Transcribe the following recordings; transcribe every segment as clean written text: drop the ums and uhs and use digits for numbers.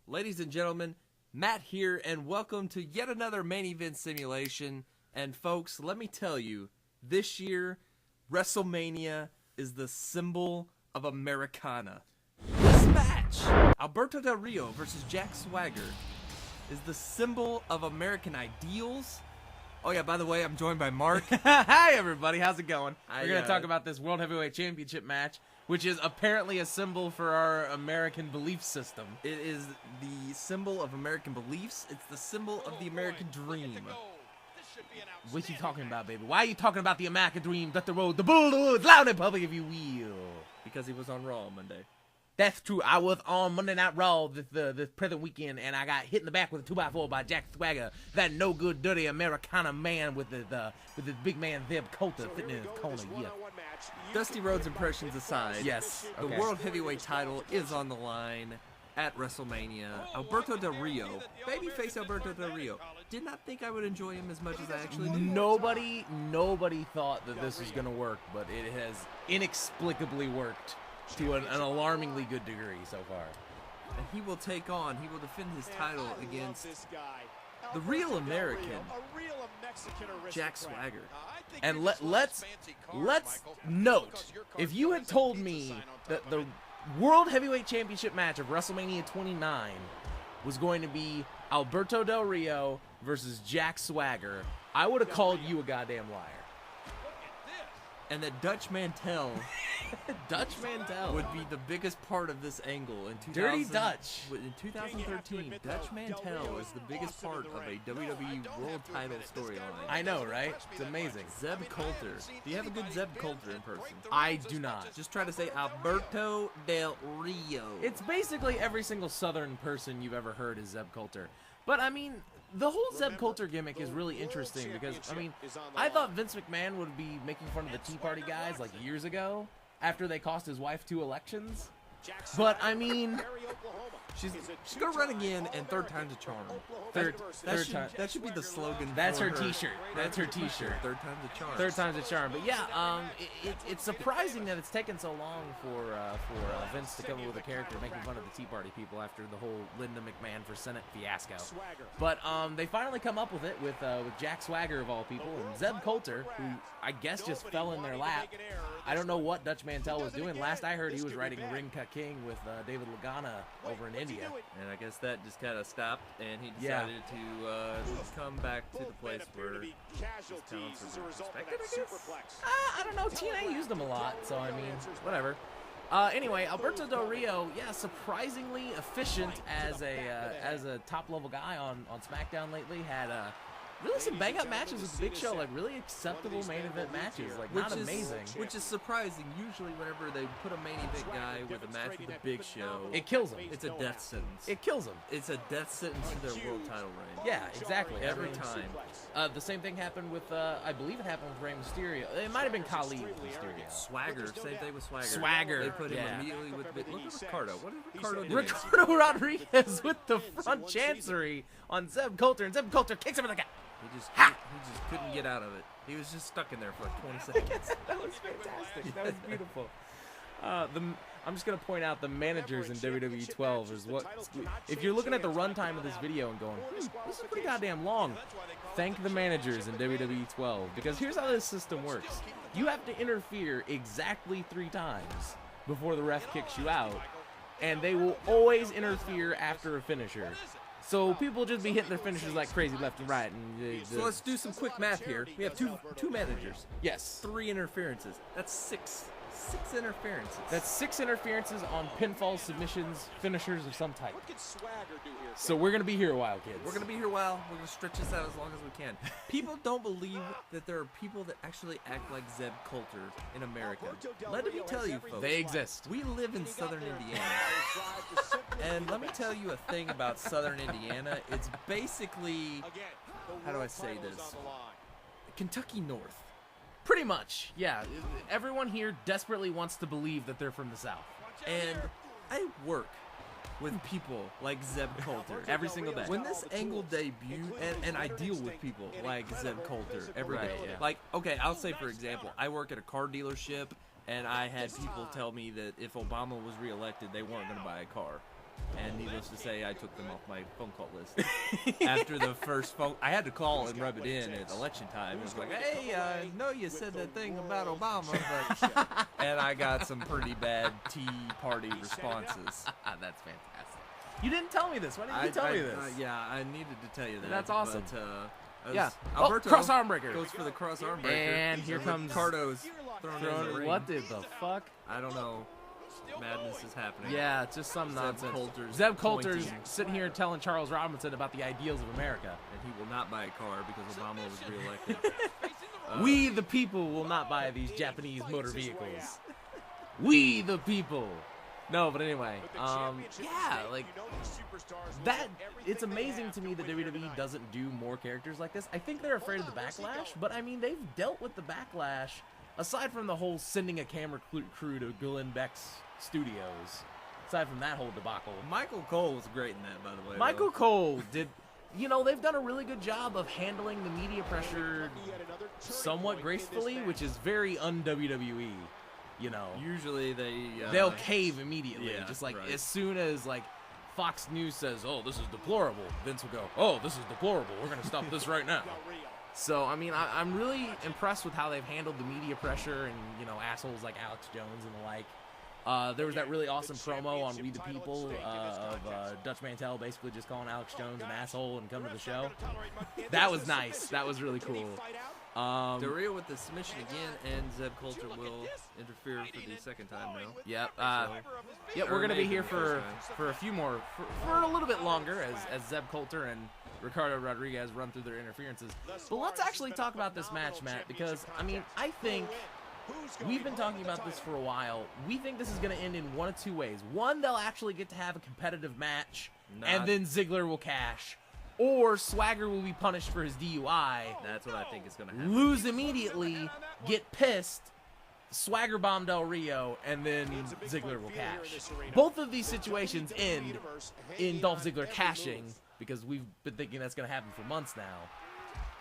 Ladies and gentlemen, Matt here, and welcome to yet another main event simulation. And folks, let me tell you, this year, Wrestlemania is the symbol of Americana. This match, Alberto Del Rio versus Jack Swagger, is the symbol of American ideals. Oh yeah, by the way, I'm joined by Mark. Hi everybody, how's it going? We're going to talk about this World Heavyweight Championship match, which is apparently a symbol for our American belief system. It is the symbol of American beliefs. It's the symbol of the American dream. What you talking about, baby? Why are you talking about the American dream? Let the road, the bulldogs, loud in public, if you will. Because he was on Raw Monday. That's true. I was on Monday Night Raw this present weekend, and I got hit in the back with a 2x4 by Jack Swagger, that no good, dirty Americana man with his big man Zeb Coulter sitting in his corner. Yeah. Dusty Rhodes impressions aside, yes, the World Heavyweight title is on the line at WrestleMania. Alberto Del Rio, babyface Alberto Del Rio. Did not think I would enjoy him as much as I actually did. Nobody thought that this was going to work, but it has inexplicably worked to an alarmingly good degree so far. And he will defend his title against the real American, Jack Swagger. And let's note, if you had told me that the World Heavyweight Championship match of WrestleMania 29 was going to be Alberto Del Rio versus Jack Swagger, I would have called you a goddamn liar. And that Dutch Mantel would be the biggest part of this angle in 2000, Dirty Dutch. In 2013, Dutch Mantel is the biggest part of a WWE World Title storyline. I know, right? It's amazing. Zeb Coulter. Do you have a good Zeb Coulter impression? I do not. Just try to say Alberto Del Rio. It's basically every single Southern person you've ever heard is Zeb Coulter. But I mean, the whole Zeb Coulter gimmick is really interesting because, I mean, I thought Vince McMahon would be making fun of the Tea Party guys like years ago after they cost his wife 2 elections. But, I mean, she's going to run again, and third time's a charm. That should be the slogan. That's her t-shirt. That's her t-shirt. Third time's a charm. Third time's a charm. But yeah, it's surprising that it's taken so long for Vince to come up with a character making fun of the Tea Party people after the whole Linda McMahon for Senate fiasco. But they finally come up with it with Jack Swagger of all people and Zeb Coulter, who I guess just fell in their lap. I don't know what Dutch Mantel was doing. Last I heard, he was writing Ring Ka King with David Lagana over in India. And I guess that just kind of stopped, and he decided to come back to the place where his talents are respected, I guess? I don't know. TNA used him a lot, so I mean, whatever. Anyway, Alberto Del Rio, yeah, surprisingly efficient as a top-level guy on SmackDown lately. Had really some bang-up matches with the Big Show, like really acceptable main event matches, like not amazing. Which is surprising. Usually whenever they put a main event guy with a match with the Big Show, it kills him. It's a death sentence. It kills him. It's a death sentence to their world title reign. Yeah, exactly. Every time. The same thing happened with, I believe it happened with Rey Mysterio. It might have been Khali Mysterio. Swagger, same thing with Swagger. Swagger. They put him immediately with look at Ricardo. What did Ricardo do? Ricardo Rodriguez with the front chancery on Zeb Coulter, and Zeb Coulter kicks him in the gut. He just couldn't get out of it. He was just stuck in there for like 20 seconds. That was fantastic. That was beautiful. I'm just going to point out the managers in WWE 12 is what, if you're looking at the runtime of this video and going, this is pretty goddamn long, thank the managers in WWE 12, because here's how this system works. You have to interfere exactly 3 times before the ref kicks you out, and they will always interfere after a finisher. So people just be hitting their finishers like crazy left and right. And so let's do some quick math here. We have two managers. Yes. 3 interferences. That's 6 interferences. That's 6 interferences on pinfalls, submissions, finishers of some type. So we're going to be here a while, kids. We're going to be here a while. We're going to stretch this out as long as we can. People don't believe that there are people that actually act like Zeb Coulter in America. Let me tell you, folks. They exist. We live in Southern Indiana. And let me tell you a thing about Southern Indiana. It's basically, how do I say this? Kentucky North. Pretty much, yeah. Everyone here desperately wants to believe that they're from the South. And I work with people like Zeb Coulter every single day. When this angle debuted, and I deal with people like Zeb Coulter every day. Yeah. Like, okay, I'll say for example, I work at a car dealership, and I had people tell me that if Obama was reelected, they weren't going to buy a car. And needless to say, I took them off my phone call list. After the first phone, I had to call and rub it in at election time. It was like, hey, I know you said that thing about Obama, but... and I got some pretty bad Tea Party responses. That's fantastic. You didn't tell me this. Why didn't you tell me this? Yeah, I needed to tell you that. That's awesome. But, yeah. Alberto cross arm breaker. Goes for the cross arm breaker. And here comes Ricardo's thrown in the ring. What did the fuck? I don't know. Madness is happening. Yeah, it's just some nonsense. Zeb Coulter's sitting here telling Charles Robinson about the ideals of America. And he will not buy a car because Obama was reelected. We, the people, will not buy these Japanese motor vehicles. We, the people. No, but anyway, yeah, like, that, it's amazing to me that WWE doesn't do more characters like this. I think they're afraid of the backlash, but, I mean, they've dealt with the backlash, aside from the whole sending a camera crew to Glenn Beck's studios, aside from that whole debacle. Michael Cole was great in that, by the way. Michael Cole did, you know, they've done a really good job of handling the media pressure somewhat gracefully, which is very un-WWE. You know, usually they'll cave immediately. Yeah, just like right. as soon as like Fox News says, "Oh, this is deplorable," Vince will go, "Oh, this is deplorable. We're gonna stop this right now." So I mean, I'm really impressed with how they've handled the media pressure and, you know, assholes like Alex Jones and the like. There was that really awesome promo on We the People of Dutch Mantel basically just calling Alex Jones an asshole and come to the show. That was nice. That was really cool. Del Rio with the submission again, and Zeb Coulter will interfere for the second time now. Yep. Yep. We're gonna be here for a few more, for a little bit longer as Zeb Coulter and Ricardo Rodriguez run through their interferences. But let's actually talk about this match, Matt, because I mean, I think we've been talking about this for a while. We think this is gonna end in one of two ways. One, they'll actually get to have a competitive match, and then Ziggler will cash. Or Swagger will be punished for his DUI. That's what I think is going to happen. Lose immediately, get pissed, Swagger bomb Del Rio, and then Ziggler will cash. Both of these situations end in Dolph Ziggler cashing, because we've been thinking that's going to happen for months now.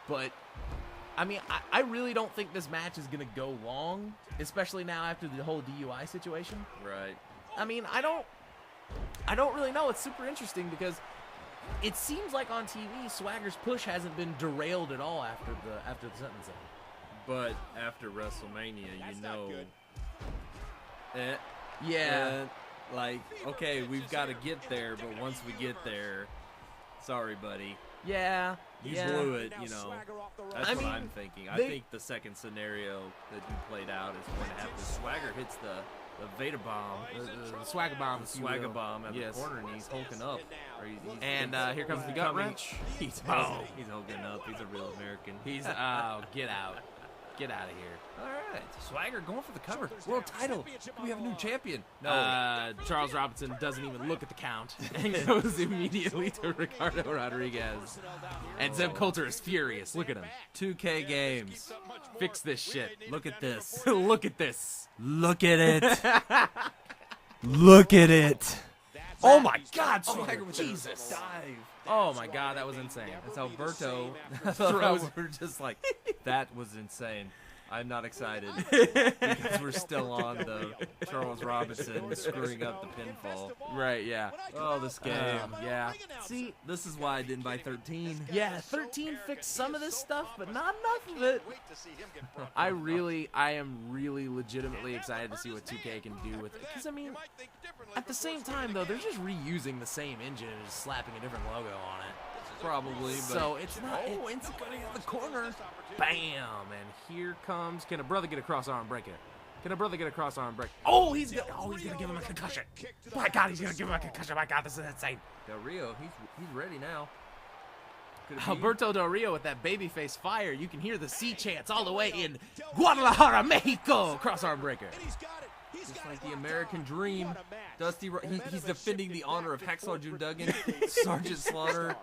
But, I mean, I really don't think this match is going to go long, especially now after the whole DUI situation. Right. I mean, I don't really know. It's super interesting because it seems like on TV, Swagger's push hasn't been derailed at all after the sentencing. But after WrestleMania, you know, like, okay, we've got to get there, but once we get there, sorry, buddy. Yeah. You blew it, you know. That's what I'm thinking. I think the second scenario that you played out is going to happen. Swagger hits the Vader bomb, the Swagger bomb, at the corner, and he's hulking up. And here comes the gut wrench. He's hulking up. He's a real American. He's get out. Get out of here. All right. Swagger going for the cover. World title. We have a new champion. No. Charles Robinson doesn't even look at the count and goes immediately to Ricardo Rodriguez. And Zeb Coulter is furious. Look at him. 2K games. Fix this shit. Look at this. Look at this. Look at it. Look at it. Oh my God, Swagger with Jesus. Dive. Oh my God, that was insane. That's Alberto throws. We're just like, that was insane. I'm not excited because we're still on the Charles Robinson screwing up the pinfall. Right, yeah. Oh, this game. Yeah. See, this is why I didn't buy 13. Yeah, 13 fixed some of this stuff, but not enough of it. I am really legitimately excited to see what 2K can do with it. Because, I mean, at the same time, though, they're just reusing the same engine and just slapping a different logo on it. Probably, but so it's not. It's going out the corner. Bam! And here comes. Can a brother get a cross arm breaker? Can a brother get a cross arm break? Oh, he's gonna give him a concussion. My God, he's gonna give him a concussion. My God, this is insane. Del Rio, he's ready now. Alberto Del Rio with that babyface fire. You can hear the sea chants all the way in Guadalajara, Mexico. Cross arm breaker. Just like the American Dream. Dusty, he's defending the honor of Hacksaw Jim Duggan, Sergeant Slaughter.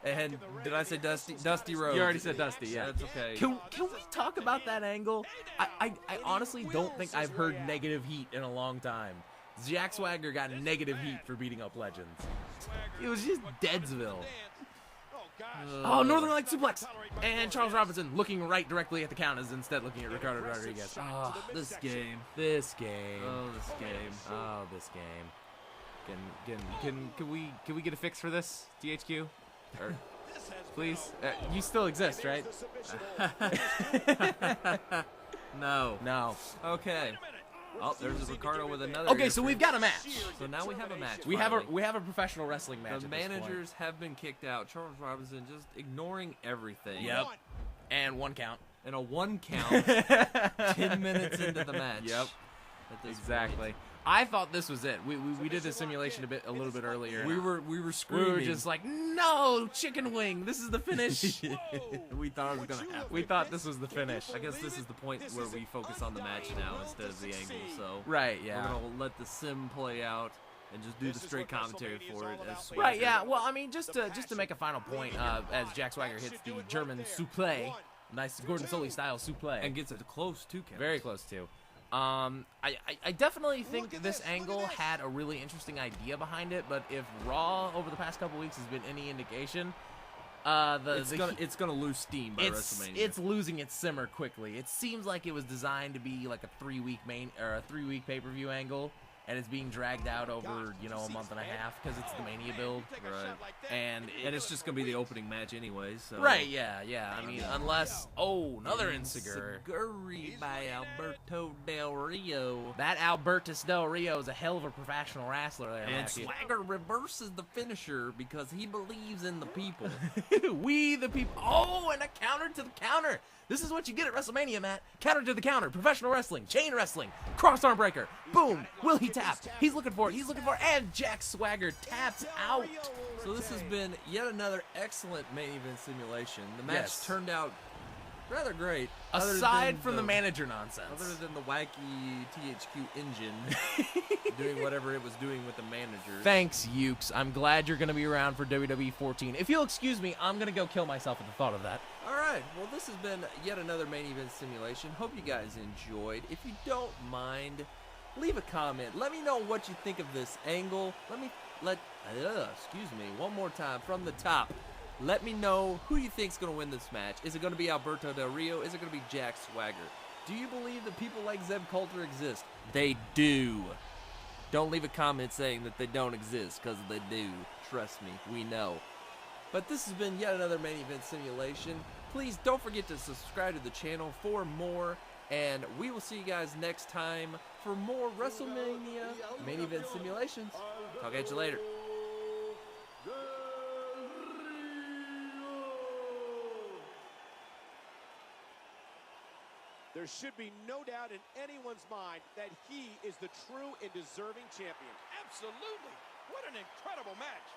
And did I say Dusty Rhodes? You already said Dusty, yeah. That's okay. Can we talk about that angle? I honestly don't think I've heard negative heat in a long time. Jack Swagger got negative heat for beating up legends. It was just Deadsville. Oh, Northern Light suplex. And Charles Robinson looking right directly at the counters instead looking at Ricardo Rodriguez. Oh, this game. This game. Oh, this game. Oh, this game. Can we get a fix for this, DHQ? Or, please? You still exist, right? No. No. Okay. Oh, there's Ricardo with another. Okay, so we've got a match. So now we have a match. We have a professional wrestling match. The managers have been kicked out. Charles Robinson just ignoring everything. Yep. And 1 count. And a 1 count. 10 minutes into the match. Yep. Exactly. I thought this was it. We did the simulation a little bit earlier. We were screaming. We were just like, no, chicken wing. This is the finish. We thought it was gonna happen. We thought this was the finish. I guess this is the point where we focus on the match now instead of the angle. So right, yeah. We're gonna let the sim play out and just do the straight commentary for it. As right, yeah. Well, I mean, just to make a final point, as Jack Swagger hits the German suplex, nice Gordon Solie style suplex, and gets it close too. Very close too. I definitely think this angle had a really interesting idea behind it, but if Raw over the past couple weeks has been any indication, it's gonna lose steam by WrestleMania. It's losing its simmer quickly. It seems like it was designed to be like a 3-week pay-per-view angle, and it's being dragged out over a month and a half because it's the Mania build, right? And it's just gonna be the opening match anyways. So. Right? Yeah. I mean, unless another Insiguri by Alberto Del Rio. That Alberto Del Rio is a hell of a professional wrestler there. And Swagger reverses the finisher because he believes in the people. We the people. Oh, and a counter to the counter. This is what you get at WrestleMania, Matt. Counter to the counter. Professional wrestling. Chain wrestling. Cross arm breaker. Boom. Will he tap? He's looking for it. And Jack Swagger taps out. So this has been yet another excellent main event simulation. The match turned out rather great. Aside from the manager nonsense. Other than the wacky THQ engine doing whatever it was doing with the managers. Thanks, Ukes. I'm glad you're going to be around for WWE 14. If you'll excuse me, I'm going to go kill myself at the thought of that. All right. Well, this has been yet another main event simulation. Hope you guys enjoyed. If you don't mind, leave a comment. Let me know what you think of this angle. Excuse me, one more time from the top. Let me know who you think's going to win this match. Is it going to be Alberto Del Rio? Is it going to be Jack Swagger? Do you believe that people like Zeb Coulter exist? They do. Don't leave a comment saying that they don't exist, because they do. Trust me, we know. But this has been yet another main event simulation. Please don't forget to subscribe to the channel for more, and we will see you guys next time for more WrestleMania main event simulations. Talk at you later. There should be no doubt in anyone's mind that he is the true and deserving champion. Absolutely. What an incredible match.